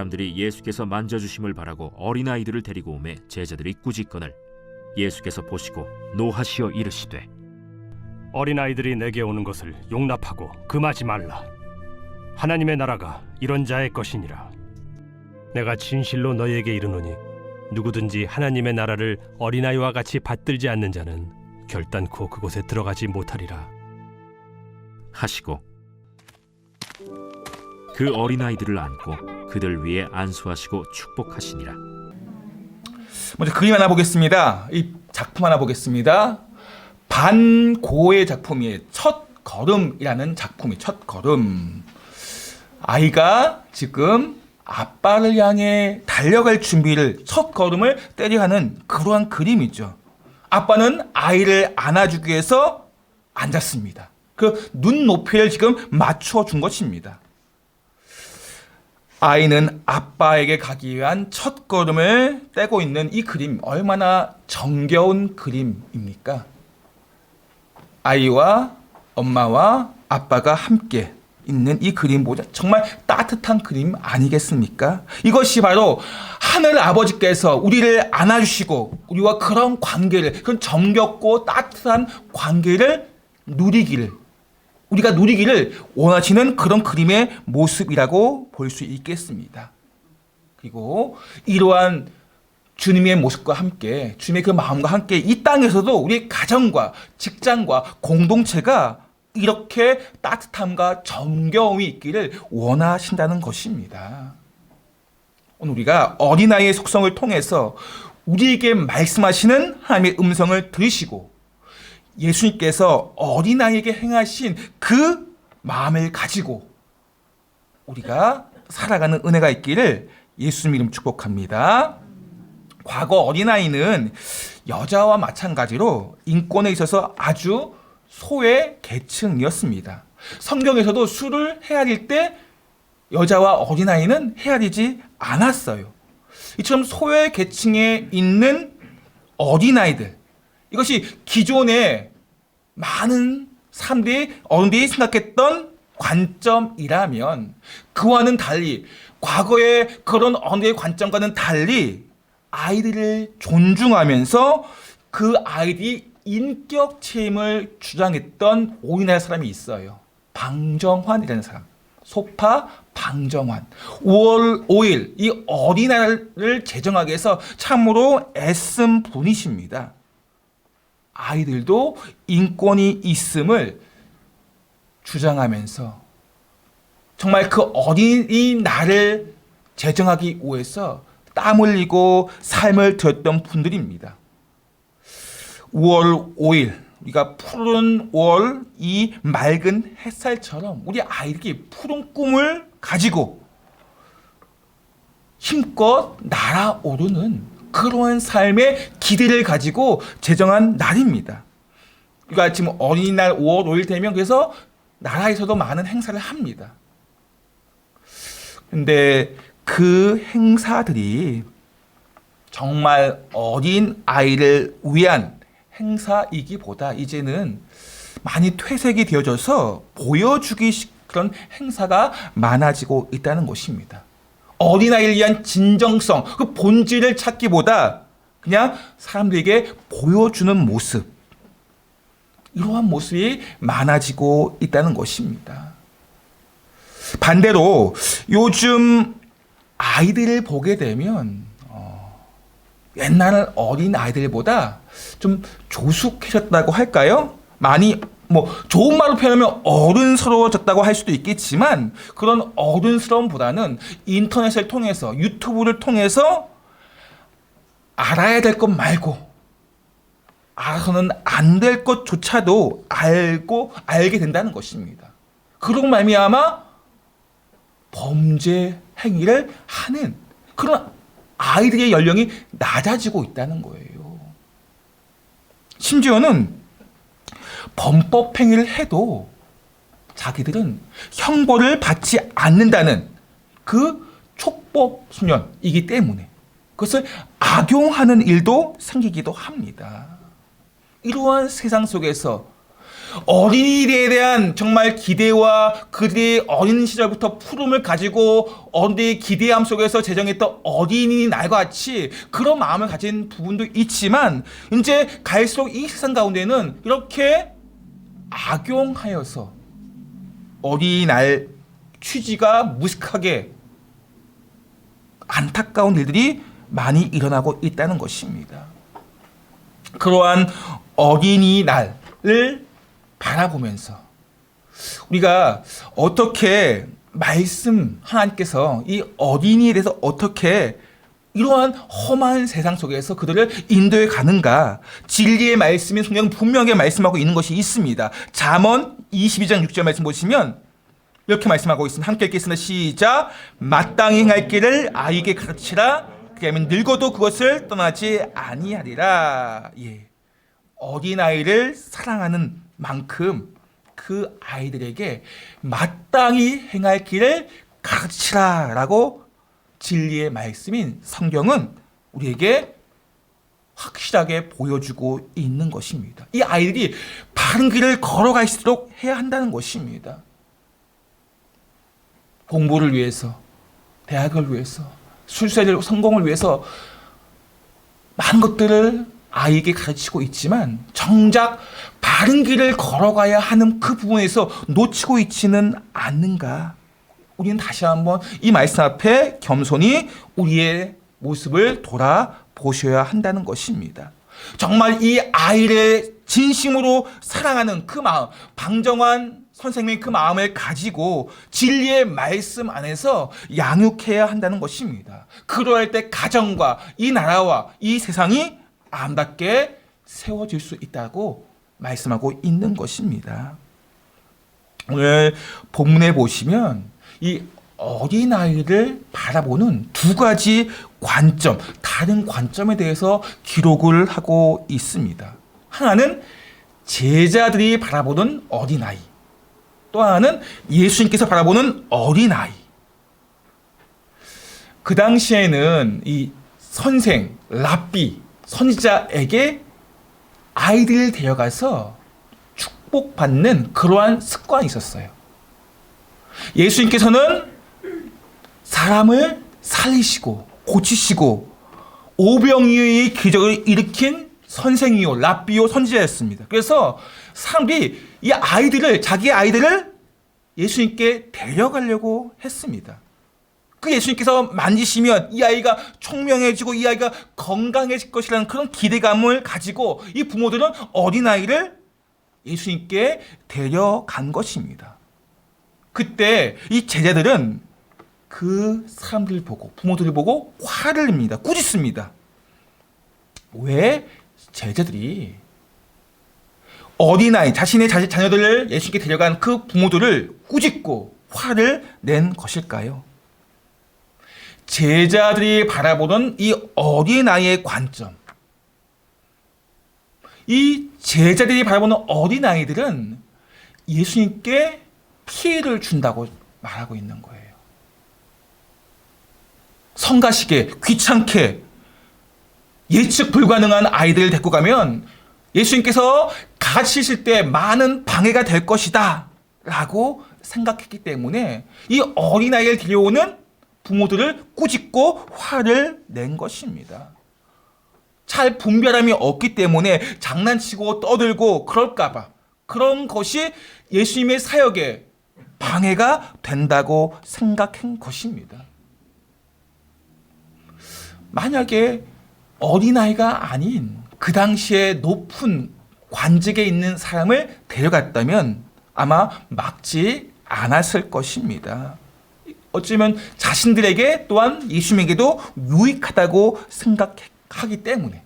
사람들이 예수께서 만져주심을 바라고 어린아이들을 데리고 오매 제자들이 꾸짖거늘 예수께서 보시고 노하시어 이르시되 어린아이들이 내게 오는 것을 용납하고 금하지 말라. 하나님의 나라가 이런 자의 것이니라. 내가 진실로 너희에게 이르노니 누구든지 하나님의 나라를 어린아이와 같이 받들지 않는 자는 결단코 그곳에 들어가지 못하리라 하시고 그 어린아이들을 안고 그들 위에 안수하시고 축복하시니라. 먼저 그림 하나 보겠습니다. 이 작품 하나 보겠습니다. 반고의 작품이에요. 첫 걸음이라는 작품이 첫 걸음. 아이가 지금 아빠를 향해 달려갈 준비를 첫 걸음을 때려 하는 그러한 그림이죠. 아빠는 아이를 안아주기 위해서 앉았습니다. 그 눈높이를 지금 맞춰준 것입니다. 아이는 아빠에게 가기 위한 첫 걸음을 떼고 있는 이 그림, 얼마나 정겨운 그림입니까? 아이와 엄마와 아빠가 함께 있는 이 그림보다 정말 따뜻한 그림 아니겠습니까? 이것이 바로 하늘 아버지께서 우리를 안아주시고 우리와 그런 관계를, 그런 정겹고 따뜻한 관계를 우리가 누리기를 원하시는 그런 그림의 모습이라고 볼 수 있겠습니다. 그리고 이러한 주님의 모습과 함께, 주님의 그 마음과 함께 이 땅에서도 우리 가정과 직장과 공동체가 이렇게 따뜻함과 정겨움이 있기를 원하신다는 것입니다. 오늘 우리가 어린아이의 속성을 통해서 우리에게 말씀하시는 하나님의 음성을 들으시고 예수님께서 어린아이에게 행하신 그 마음을 가지고 우리가 살아가는 은혜가 있기를 예수님 이름 축복합니다. 과거 어린아이는 여자와 마찬가지로 인권에 있어서 아주 소외 계층이었습니다. 성경에서도 술을 헤아릴 때 여자와 어린아이는 헤아리지 않았어요. 이처럼 소외 계층에 있는 어린아이들, 이것이 기존에 많은 어른들이 생각했던 관점이라면 그와는 달리, 과거의 그런 어른들의 관점과는 달리 아이들을 존중하면서 그 아이들이 인격 체험을 주장했던 오인할 사람이 있어요. 방정환이라는 사람. 소파 방정환. 5월 5일 이 어린이날을 제정하기 위해서 참으로 애쓴 분이십니다. 아이들도 인권이 있음을 주장하면서 정말 그 어린이날을 제정하기 위해서 땀 흘리고 삶을 들였던 분들입니다. 5월 5일 우리가 푸른 5월 이 맑은 햇살처럼 우리 아이들이 푸른 꿈을 가지고 힘껏 날아오르는 그러한 삶의 기대를 가지고 제정한 날입니다. 우리가 지금 어린이날 5월 5일 되면 그래서 나라에서도 많은 행사를 합니다. 근데 그 행사들이 정말 어린 아이를 위한 행사이기보다 이제는 많이 퇴색이 되어져서 보여주기식 그런 행사가 많아지고 있다는 것입니다. 어린아이를 위한 진정성, 그 본질을 찾기보다 그냥 사람들에게 보여주는 모습, 이러한 모습이 많아지고 있다는 것입니다. 반대로 요즘 아이들을 보게 되면 옛날 어린 아이들보다 좀 조숙해졌다고 할까요? 많이 좋은 말로 표현하면 어른스러워졌다고 할 수도 있겠지만 그런 어른스러움보다는 인터넷을 통해서 유튜브를 통해서 알아야 될 것 말고 알아서는 안 될 것조차도 알게 된다는 것입니다. 그런 말미암아 범죄 행위를 하는 그런 아이들의 연령이 낮아지고 있다는 거예요. 심지어는 범법 행위를 해도 자기들은 형벌을 받지 않는다는 그 촉법 소년이기 때문에 그것을 악용하는 일도 생기기도 합니다. 이러한 세상 속에서 어린이들에 대한 정말 기대와 그들의 어린 시절부터 푸름을 가지고 어린이의 기대함 속에서 제정했던 어린이 날과 같이 그런 마음을 가진 부분도 있지만 이제 갈수록 이 세상 가운데는 이렇게 악용하여서 어린이날 취지가 무식하게 안타까운 일들이 많이 일어나고 있다는 것입니다. 그러한 어린이날을 바라보면서 우리가 어떻게 하나님께서 이 어린이에 대해서 어떻게 이러한 험한 세상 속에서 그들을 인도해 가는가, 진리의 말씀이 성경 분명하게 말씀하고 있는 것이 있습니다. 잠언 22장 6절 말씀 보시면 이렇게 말씀하고 있습니다. 함께 읽겠습니다. 시작. 마땅히 행할 길을 아이에게 가르치라. 그러면 늙어도 그것을 떠나지 아니하리라. 예. 어린아이를 사랑하는 만큼 그 아이들에게 마땅히 행할 길을 가르치라 라고 진리의 말씀인 성경은 우리에게 확실하게 보여주고 있는 것입니다. 이 아이들이 바른 길을 걸어갈 수 있도록 해야 한다는 것입니다. 공부를 위해서, 대학을 위해서, 출세를 성공을 위해서 많은 것들을 아이에게 가르치고 있지만 정작 바른 길을 걸어가야 하는 그 부분에서 놓치고 있지는 않는가? 우리는 다시 한번 이 말씀 앞에 겸손히 우리의 모습을 돌아보셔야 한다는 것입니다. 정말 이 아이를 진심으로 사랑하는 그 마음, 방정환 선생님의 그 마음을 가지고 진리의 말씀 안에서 양육해야 한다는 것입니다. 그러할 때 가정과 이 나라와 이 세상이 아름답게 세워질 수 있다고 말씀하고 있는 것입니다. 오늘 본문에 보시면 이 어린아이를 바라보는 두 가지 관점, 다른 관점에 대해서 기록을 하고 있습니다. 하나는 제자들이 바라보는 어린아이, 또 하나는 예수님께서 바라보는 어린아이. 그 당시에는 이 선생, 랍비, 선지자에게 아이들을 데려가서 축복받는 그러한 습관이 있었어요. 예수님께서는 사람을 살리시고 고치시고 오병이어의 기적을 일으킨 선생이요, 랍비요, 선지자였습니다. 그래서 사람들이 이 아이들을, 자기의 아이들을 예수님께 데려가려고 했습니다. 그 예수님께서 만지시면 이 아이가 총명해지고 이 아이가 건강해질 것이라는 그런 기대감을 가지고 이 부모들은 어린아이를 예수님께 데려간 것입니다. 그때 이 제자들은 그 사람들을 보고, 부모들을 보고 화를 냅니다. 꾸짖습니다. 왜 제자들이 어린아이, 자신의 자녀들을 예수님께 데려간 그 부모들을 꾸짖고 화를 낸 것일까요? 제자들이 바라보는 이 어린아이의 관점, 이 제자들이 바라보는 어린아이들은 예수님께 피해를 준다고 말하고 있는 거예요. 성가시게, 귀찮게, 예측 불가능한 아이들을 데리고 가면 예수님께서 가르치실 때 많은 방해가 될 것이다 라고 생각했기 때문에 이 어린아이를 데려오는 부모들을 꾸짖고 화를 낸 것입니다. 잘 분별함이 없기 때문에 장난치고 떠들고 그럴까봐, 그런 것이 예수님의 사역에 방해가 된다고 생각한 것입니다. 만약에 어린아이가 아닌 그 당시에 높은 관직에 있는 사람을 데려갔다면 아마 막지 않았을 것입니다. 어쩌면 자신들에게 또한 예수님에게도 유익하다고 생각하기 때문에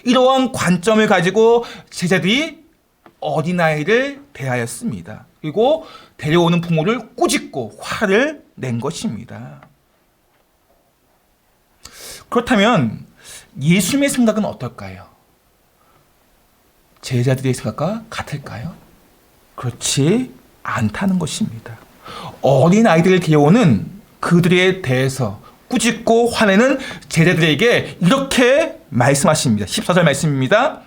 이러한 관점을 가지고 제자들이 어린아이를 대하였습니다. 그리고 데려오는 부모를 꾸짖고 화를 낸 것입니다. 그렇다면 예수님의 생각은 어떨까요? 제자들의 생각과 같을까요? 그렇지 않다는 것입니다. 어린아이들을 데려오는 그들에 대해서 꾸짖고 화내는 제자들에게 이렇게 말씀하십니다. 14절 말씀입니다.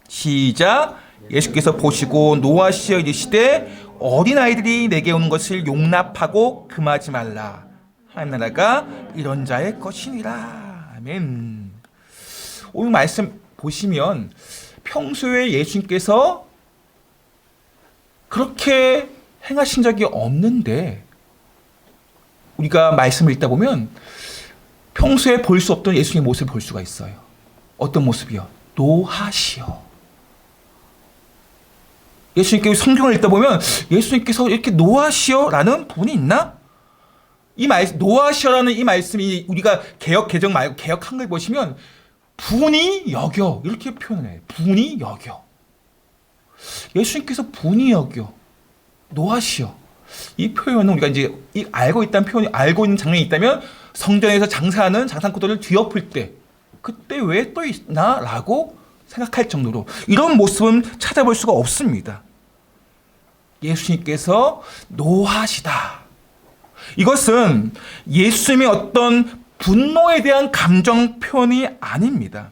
시작. 예수께서 보시고 노하시어 이르시되 어린아이들이 내게 오는 것을 용납하고 금하지 말라. 하나님 나라가 이런 자의 것이니라. 아멘. 오늘 말씀 보시면 평소에 예수님께서 그렇게 행하신 적이 없는데 우리가 말씀을 읽다 보면 평소에 볼 수 없던 예수님의 모습을 볼 수가 있어요. 어떤 모습이요? 노하시어. 예수님께 성경을 읽다 보면 예수님께서 이렇게 노하시어라는 분이 있나? 이 말 노하시어라는 이 말씀이 우리가 개역 개정 말고 개역 한글 보시면 분이 여겨 이렇게 표현을 해요. 분이 여겨. 예수님께서 분이 여겨 노하시어. 이 표현은 우리가 이제 알고 있다는 표현이 알고 있는 장면이 있다면 성전에서 장사하는 장상꾼들을 뒤엎을 때 그때 왜 또 있나라고 생각할 정도로 이런 모습은 찾아볼 수가 없습니다. 예수님께서 노하시다. 이것은 예수님의 어떤 분노에 대한 감정 표현이 아닙니다.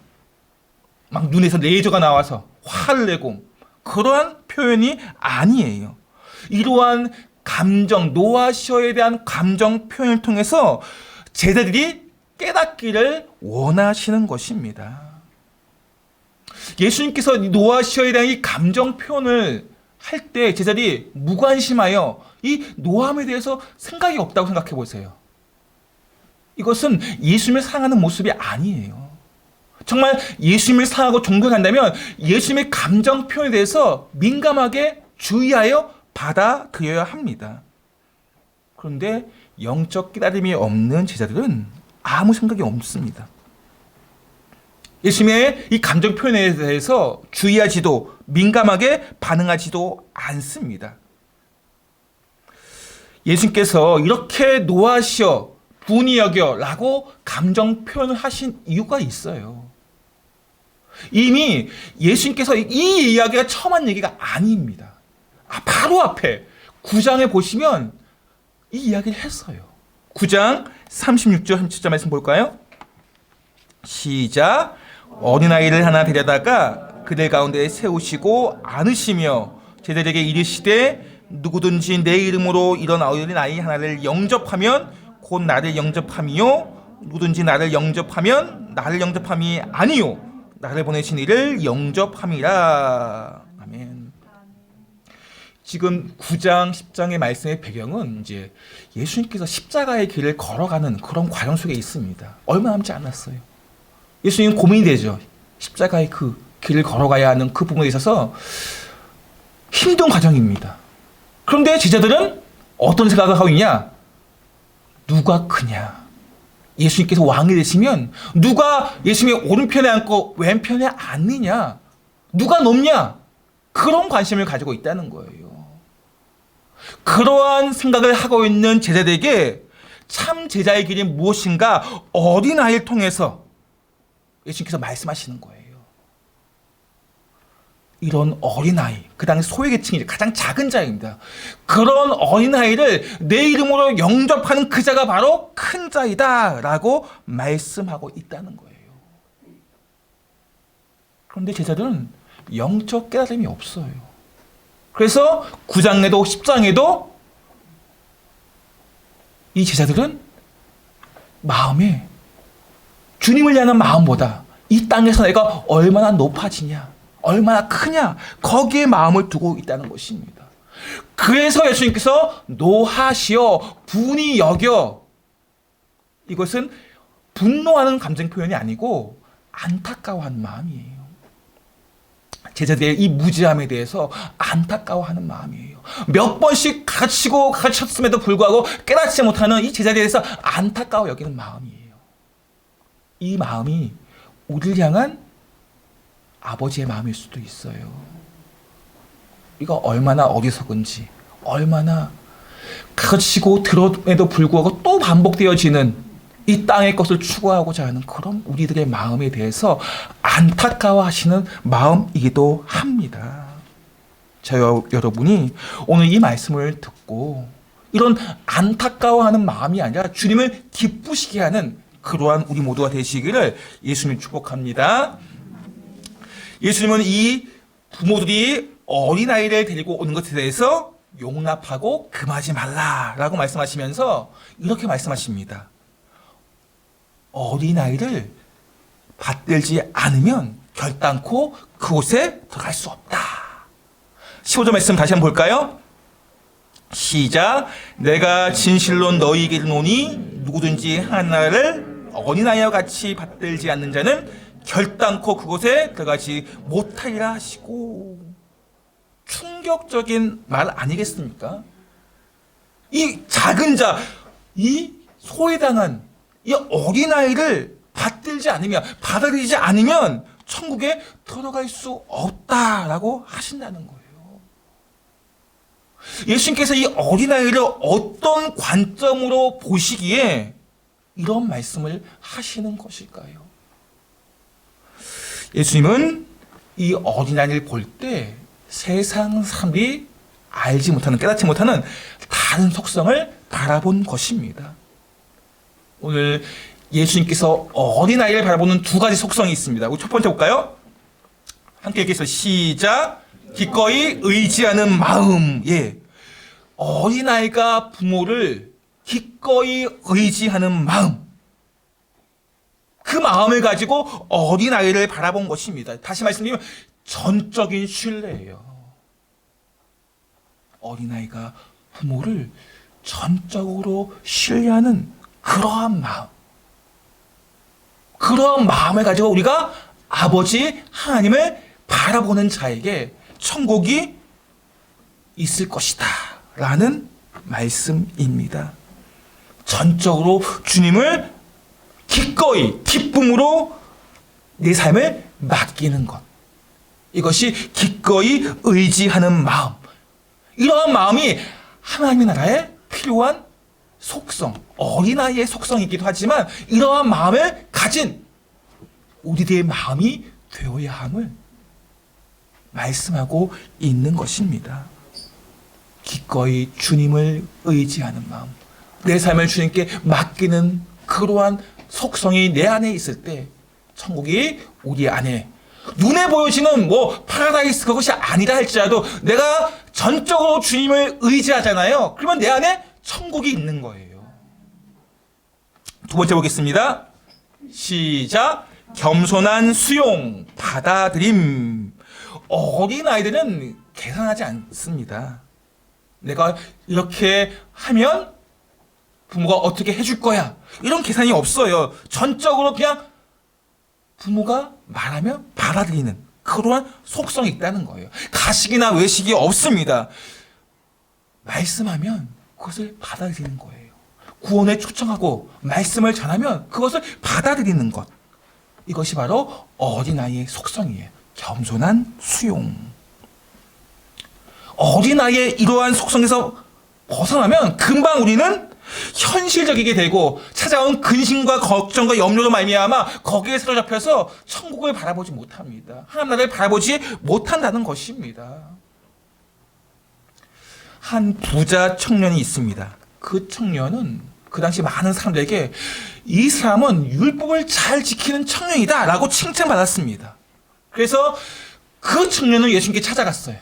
막 눈에서 레이저가 나와서 화를 내고 그러한 표현이 아니에요. 이러한 감정, 노하시어에 대한 감정 표현을 통해서 제자들이 깨닫기를 원하시는 것입니다. 예수님께서 노하시어에 대한 이 감정 표현을 할 때 제자들이 무관심하여 이 노함에 대해서 생각이 없다고 생각해 보세요. 이것은 예수님을 사랑하는 모습이 아니에요. 정말 예수님을 사랑하고 존경한다면 예수님의 감정 표현에 대해서 민감하게 주의하여 받아들여야 합니다. 그런데 영적 깨달음이 없는 제자들은 아무 생각이 없습니다. 예수님의 이 감정 표현에 대해서 주의하지도 민감하게 반응하지도 않습니다. 예수님께서 이렇게 노하시어 분이 여겨라고 감정 표현을 하신 이유가 있어요. 이미 예수님께서 이 이야기가 처음 한 얘기가 아닙니다. 바로 앞에 9장에 보시면 이 이야기를 했어요. 9장 36절 37절 말씀 볼까요? 시작. 어린아이를 하나 데려다가 그들 가운데 세우시고 안으시며 제자들에게 이르시되 누구든지 내 이름으로 이런 어린아이 하나를 영접하면 곧 나를 영접함이요 누구든지 나를 영접하면 나를 영접함이 아니요 나를 보내신 이를 영접함이라. 아멘. 지금 9장 10장의 말씀의 배경은 이제 예수님께서 십자가의 길을 걸어가는 그런 과정 속에 있습니다. 얼마 남지 않았어요. 예수님 고민이 되죠. 십자가의 그 길을 걸어가야 하는 그 부분에 있어서 힘든 과정입니다. 그런데 제자들은 어떤 생각을 하고 있냐? 누가 크냐? 예수님께서 왕이 되시면 누가 예수님의 오른편에 앉고 왼편에 앉느냐? 누가 높냐? 그런 관심을 가지고 있다는 거예요. 그러한 생각을 하고 있는 제자들에게 참 제자의 길이 무엇인가 어린아이를 통해서 예수님께서 말씀하시는 거예요. 이런 어린아이, 그 당시 소외계층이 가장 작은 자입니다. 그런 어린아이를 내 이름으로 영접하는 그 자가 바로 큰 자이다 라고 말씀하고 있다는 거예요. 그런데 제자들은 영적 깨달음이 없어요. 그래서 9장에도 10장에도 이 제자들은 마음에 주님을 향한 마음보다 이 땅에서 내가 얼마나 높아지냐, 얼마나 크냐, 거기에 마음을 두고 있다는 것입니다. 그래서 예수님께서 노하시어 분이 여겨, 이것은 분노하는 감정 표현이 아니고 안타까워하는 마음이에요. 제자들의 이 무지함에 대해서 안타까워하는 마음이에요. 몇 번씩 가르쳤음에도 불구하고 깨닫지 못하는 이 제자들에 대해서 안타까워 여기는 마음이에요. 이 마음이 우리를 향한 아버지의 마음일 수도 있어요. 이거 얼마나 어리석은지, 얼마나 가르치고 들었음에도 불구하고 또 반복되어지는 이 땅의 것을 추구하고자 하는 그런 우리들의 마음에 대해서 안타까워하시는 마음이기도 합니다. 여러분이 오늘 이 말씀을 듣고 이런 안타까워하는 마음이 아니라 주님을 기쁘시게 하는 그러한 우리 모두가 되시기를 예수님 축복합니다. 예수님은 이 부모들이 어린아이를 데리고 오는 것에 대해서 용납하고 금하지 말라라고 말씀하시면서 이렇게 말씀하십니다. 어린아이를 받들지 않으면 결단코 그곳에 들어갈 수 없다. 15절 말씀 다시 한번 볼까요? 시작. 내가 진실로 너희에게 이르노니 누구든지 하나를 어린아이와 같이 받들지 않는 자는 결단코 그곳에 들어가지 못하리라 하시고, 충격적인 말 아니겠습니까? 이 작은 자, 이 소외당한 이 어린아이를 받들지 않으면, 받아들이지 않으면 천국에 들어갈 수 없다라고 하신다는 거예요. 예수님께서 이 어린아이를 어떤 관점으로 보시기에 이런 말씀을 하시는 것일까요? 예수님은 이 어린아이를 볼 때 세상 사람들이 알지 못하는, 깨닫지 못하는 다른 속성을 바라본 것입니다. 오늘 예수님께서 어린아이를 바라보는 두 가지 속성이 있습니다. 우리 첫 번째 볼까요? 함께 읽겠습니다. 시작. 기꺼이 의지하는 마음. 예. 어린아이가 부모를 기꺼이 의지하는 마음. 그 마음을 가지고 어린아이를 바라본 것입니다. 다시 말씀드리면 전적인 신뢰예요. 어린아이가 부모를 전적으로 신뢰하는 그러한 마음. 그러한 마음을 가지고 우리가 아버지 하나님을 바라보는 자에게 천국이 있을 것이다 라는 말씀입니다. 전적으로 주님을 기꺼이 기쁨으로 내 삶을 맡기는 것, 이것이 기꺼이 의지하는 마음. 이러한 마음이 하나님의 나라에 필요한 속성, 어린아이의 속성이기도 하지만 이러한 마음을 가진 우리들의 마음이 되어야 함을 말씀하고 있는 것입니다. 기꺼이 주님을 의지하는 마음, 내 삶을 주님께 맡기는 그러한 속성이 내 안에 있을 때 천국이 우리 안에, 눈에 보여지는 파라다이스 그것이 아니라 할지라도 내가 전적으로 주님을 의지하잖아요. 그러면 내 안에 천국이 있는 거예요. 두 번째 보겠습니다. 시작. 겸손한 수용, 받아들임. 어린아이들은 계산하지 않습니다. 내가 이렇게 하면 부모가 어떻게 해줄 거야, 이런 계산이 없어요. 전적으로 그냥 부모가 말하면 받아들이는 그러한 속성이 있다는 거예요. 가식이나 외식이 없습니다. 말씀하면 그것을 받아들이는 거예요. 구원에 초청하고 말씀을 전하면 그것을 받아들이는 것, 이것이 바로 어린아이의 속성이에요. 겸손한 수용. 어린아이의 이러한 속성에서 벗어나면 금방 우리는 현실적이게 되고 찾아온 근심과 걱정과 염려로 말미암아 거기에 사로잡혀서 천국을 바라보지 못합니다. 하나님 나라를 바라보지 못한다는 것입니다. 한 부자 청년이 있습니다. 그 청년은 그 당시 많은 사람들에게 이 사람은 율법을 잘 지키는 청년이다 라고 칭찬받았습니다. 그래서 그 청년은 예수님께 찾아갔어요.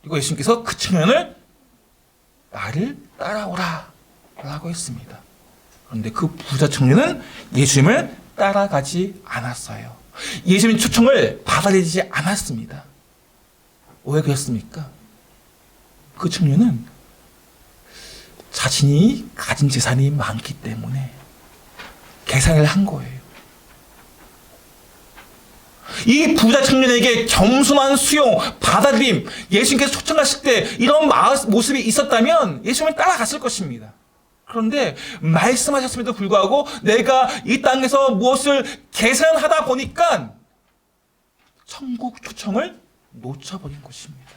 그리고 예수님께서 그 청년을 나를 따라오라 라고 했습니다. 그런데 그 부자 청년은 예수님을 따라가지 않았어요. 예수님 초청을 받아들이지 않았습니다. 왜 그랬습니까? 그 청년은 자신이 가진 재산이 많기 때문에 계산을 한 거예요. 이 부자 청년에게 겸손한 수용, 받아들임, 예수님께서 초청하실 때 이런 모습이 있었다면 예수님을 따라갔을 것입니다. 그런데 말씀하셨음에도 불구하고 내가 이 땅에서 무엇을 계산하다 보니까 천국 초청을 놓쳐버린 것입니다.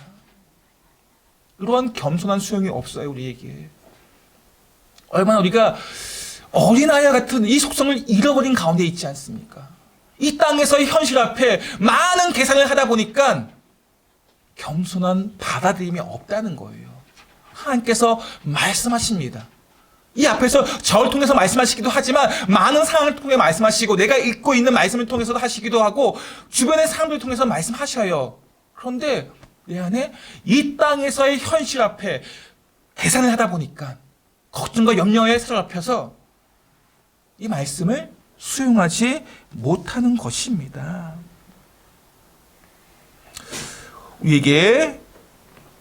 이러한 겸손한 수용이 없어요, 우리에게. 얼마나 우리가 어린아이와 같은 이 속성을 잃어버린 가운데 있지 않습니까? 이 땅에서의 현실 앞에 많은 계산을 하다 보니까 겸손한 받아들임이 없다는 거예요. 하나님께서 말씀하십니다. 이 앞에서 저를 통해서 말씀하시기도 하지만 많은 상황을 통해 말씀하시고 내가 읽고 있는 말씀을 통해서도 하시기도 하고 주변의 사람들을 통해서 말씀하셔요. 그런데 내 안에 이 땅에서의 현실 앞에 계산을 하다 보니까 걱정과 염려에 사로잡혀서 이 말씀을 수용하지 못하는 것입니다. 우리에게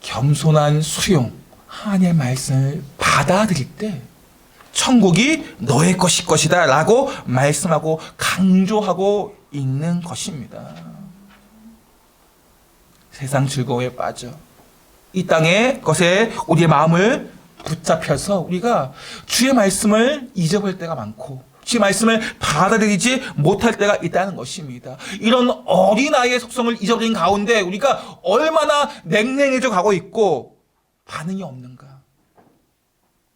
겸손한 수용, 하나님의 말씀을 받아들일 때 천국이 너의 것이다 라고 말씀하고 강조하고 있는 것입니다. 세상 즐거움에 빠져 이 땅의 것에 우리의 마음을 붙잡혀서 우리가 주의 말씀을 잊어버릴 때가 많고 주의 말씀을 받아들이지 못할 때가 있다는 것입니다. 이런 어린아이의 속성을 잊어버린 가운데 우리가 얼마나 냉랭해져 가고 있고 반응이 없는가.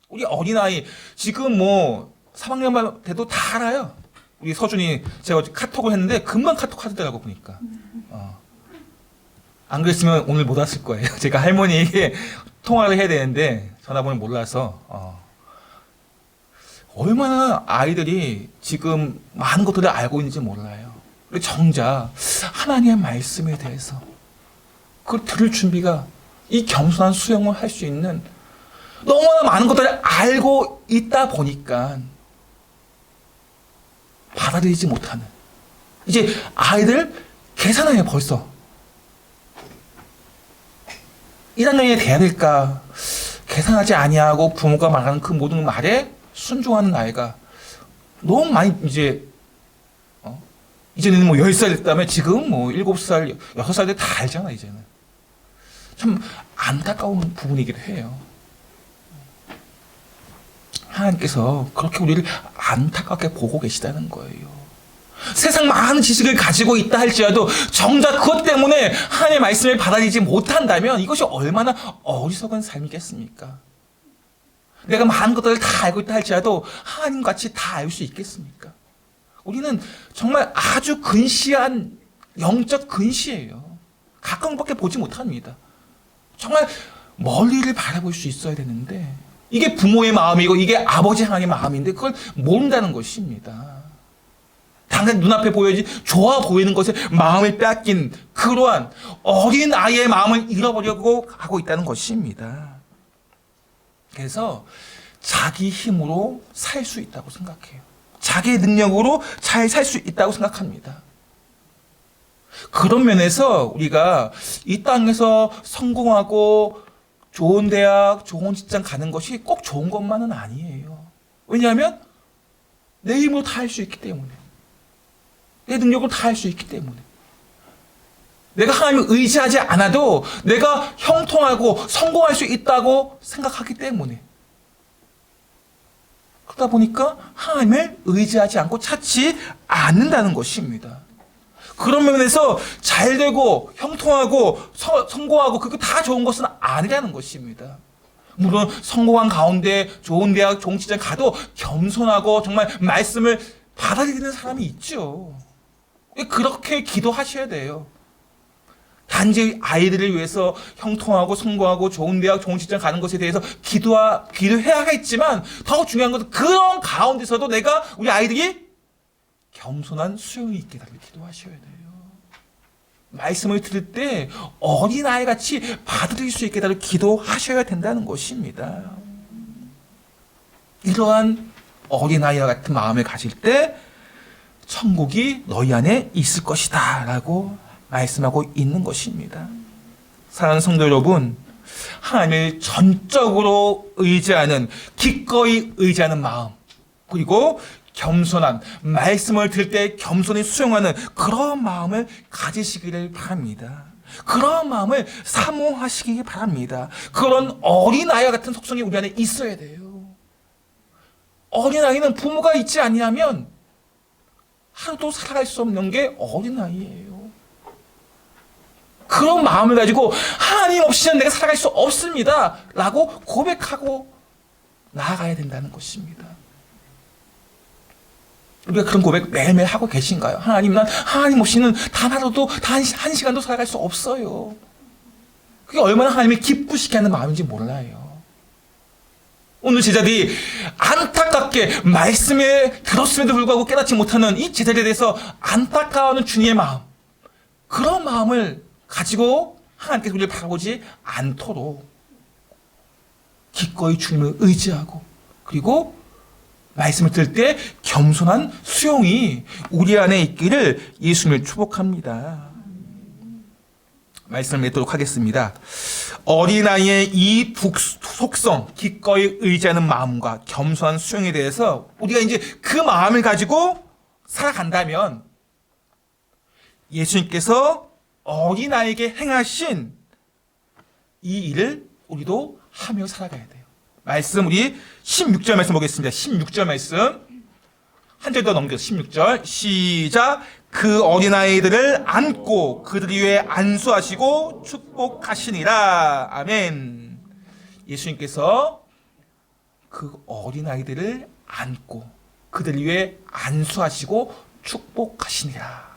우리 어린아이 지금 3학년만 돼도 다 알아요. 우리 서준이 제가 어제 카톡을 했는데 금방 카톡 하더라고 보니까. 안 그랬으면 오늘 못 왔을 거예요. 제가 할머니에게 통화를 해야 되는데 전화번호 몰라서 얼마나 아이들이 지금 많은 것들을 알고 있는지 몰라요. 정작 하나님의 말씀에 대해서 그걸 들을 준비가 이 겸손한 수용을 할 수 있는 너무나 많은 것들을 알고 있다 보니까 받아들이지 못하는 이제 아이들 계산해요 벌써 1학년이 돼야 될까 계산하지 아니하고 부모가 말하는 그 모든 말에 순종하는 아이가 너무 많이 이제는 10살 됐다면 지금 7살, 6살 때 다 알잖아 이제는. 참 안타까운 부분이기도 해요. 하나님께서 그렇게 우리를 안타깝게 보고 계시다는 거예요. 세상 많은 지식을 가지고 있다 할지라도 정작 그것 때문에 하나님의 말씀을 받아들이지 못한다면 이것이 얼마나 어리석은 삶이겠습니까? 내가 많은 것들을 다 알고 있다 할지라도 하나님같이 다 알 수 있겠습니까? 우리는 정말 아주 근시한 영적 근시예요. 가까운밖에 보지 못합니다. 정말 멀리를 바라볼 수 있어야 되는데 이게 부모의 마음이고 이게 아버지 하나님의 마음인데 그걸 모른다는 것입니다. 당장 눈앞에 보여지 좋아 보이는 것에 마음을 빼앗긴 그러한 어린 아이의 마음을 잃어버리고 하고 있다는 것입니다. 그래서 자기 힘으로 살 수 있다고 생각해요. 자기의 능력으로 잘 살 수 있다고 생각합니다. 그런 면에서 우리가 이 땅에서 성공하고 좋은 대학, 좋은 직장 가는 것이 꼭 좋은 것만은 아니에요. 왜냐하면 내 힘으로 다 할 수 있기 때문에. 내 능력으로 다 할 수 있기 때문에. 내가 하나님을 의지하지 않아도 내가 형통하고 성공할 수 있다고 생각하기 때문에. 그러다 보니까 하나님을 의지하지 않고 찾지 않는다는 것입니다. 그런 면에서 잘되고 형통하고 성공하고 그거 다 좋은 것은 아니라는 것입니다. 물론 성공한 가운데 좋은 대학, 좋은 직장 가도 겸손하고 정말 말씀을 받아들이는 사람이 있죠. 그렇게 기도하셔야 돼요. 단지 아이들을 위해서 형통하고 성공하고 좋은 대학, 좋은 직장 가는 것에 대해서 기도해야겠지만 더 중요한 것은 그런 가운데서도 내가 우리 아이들이 겸손한 수용이 있게 달라고 기도하셔야 돼요. 말씀을 들을 때 어린아이 같이 받아들일 수 있게 달라고 기도하셔야 된다는 것입니다. 이러한 어린아이와 같은 마음을 가질 때 천국이 너희 안에 있을 것이다 라고 말씀하고 있는 것입니다. 사랑하는 성도 여러분, 하나님을 전적으로 의지하는, 기꺼이 의지하는 마음, 그리고 겸손한, 말씀을 들을 때 겸손히 수용하는 그런 마음을 가지시기를 바랍니다. 그런 마음을 사모하시기 바랍니다. 그런 어린아이와 같은 속성이 우리 안에 있어야 돼요. 어린아이는 부모가 있지 아니하면 하루도 살아갈 수 없는 게 어린아이예요. 그런 마음을 가지고 하나님 없이는 내가 살아갈 수 없습니다 라고 고백하고 나아가야 된다는 것입니다. 우리가 그런 고백 매일매일 하고 계신가요? 하나님, 난 하나님 없이는 단 하루도, 단 한 시간도 살아갈 수 없어요. 그게 얼마나 하나님이 기쁘시게 하는 마음인지 몰라요. 오늘 제자들이 안타깝게 말씀에 들었음에도 불구하고 깨닫지 못하는 이 제자들에 대해서 안타까워하는 주님의 마음, 그런 마음을 가지고 하나님께서 우리를 바라보지 않도록 기꺼이 주님을 의지하고, 그리고 말씀을 들을 때 겸손한 수용이 우리 안에 있기를 예수님을 축복합니다. 말씀을 맺도록 하겠습니다. 어린아이의 이 속성, 기꺼이 의지하는 마음과 겸손한 수용에 대해서 우리가 이제 그 마음을 가지고 살아간다면 예수님께서 어린아이에게 행하신 이 일을 우리도 하며 살아가야 돼요. 말씀 우리 16절 말씀 보겠습니다. 16절 말씀 한 절 더 넘겨서 16절 시작. 그 어린아이들을 안고 그들 위에 안수하시고 축복하시니라. 아멘. 예수님께서 그 어린아이들을 안고 그들 위에 안수하시고 축복하시니라.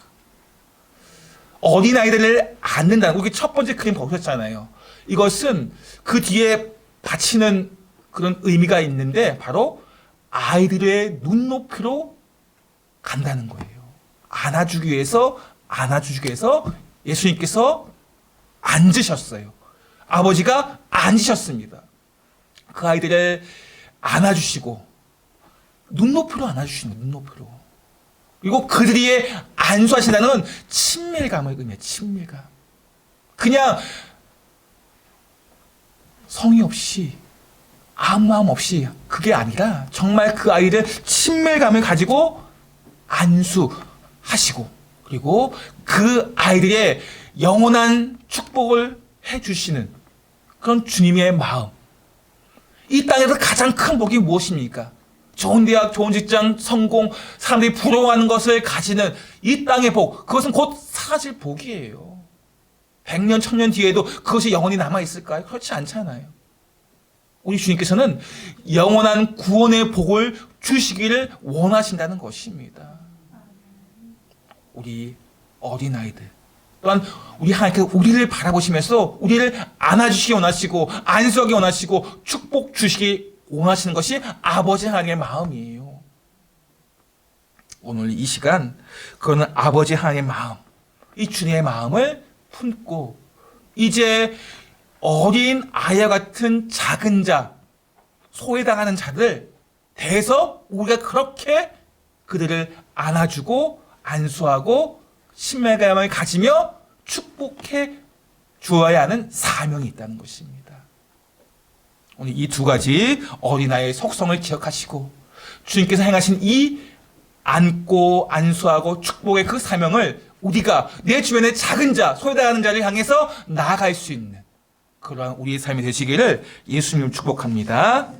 어린아이들을 안는다는, 우리 첫 번째 그림 보셨잖아요. 이것은 그 뒤에 바치는 그런 의미가 있는데 바로 아이들의 눈높이로 간다는 거예요. 안아주기 위해서 예수님께서 앉으셨어요. 아버지가 앉으셨습니다. 그 아이들을 안아주시고 눈높이로 안아주시는 거예요. 눈높이로. 그리고 그들이 안수하신다는 건 친밀감을 의미해요. 친밀감. 그냥 성의 없이 아무 마음 없이 그게 아니라 정말 그 아이를 친밀감을 가지고 안수하시고, 그리고 그 아이들의 영원한 축복을 해주시는 그런 주님의 마음. 이 땅에서 가장 큰 복이 무엇입니까? 좋은 대학, 좋은 직장, 성공, 사람들이 부러워하는 것을 가지는 이 땅의 복, 그것은 곧 사라질 복이에요. 100년, 1000년 뒤에도 그것이 영원히 남아있을까요? 그렇지 않잖아요. 우리 주님께서는 영원한 구원의 복을 주시기를 원하신다는 것입니다. 우리 어린아이들 또한 우리 하나님께서 우리를 바라보시면서 우리를 안아주시기 원하시고 안수하기 원하시고 축복 주시기 원하시는 것이 아버지 하나님의 마음이에요. 오늘 이 시간 그거는 아버지 하나님의 마음, 이 주님의 마음을 품고 이제 어린 아이와 같은 작은 자, 소외당하는 자들 대해서 우리가 그렇게 그들을 안아주고 안수하고 신뢰감을 가지며 축복해 주어야 하는 사명이 있다는 것입니다. 오늘 이 두 가지 어린아이의 속성을 기억하시고 주님께서 행하신 이 안고 안수하고 축복의 그 사명을 우리가 내 주변의 작은 자, 소외당하는 자를 향해서 나아갈 수 있는 그러한 우리의 삶이 되시기를 예수님 축복합니다.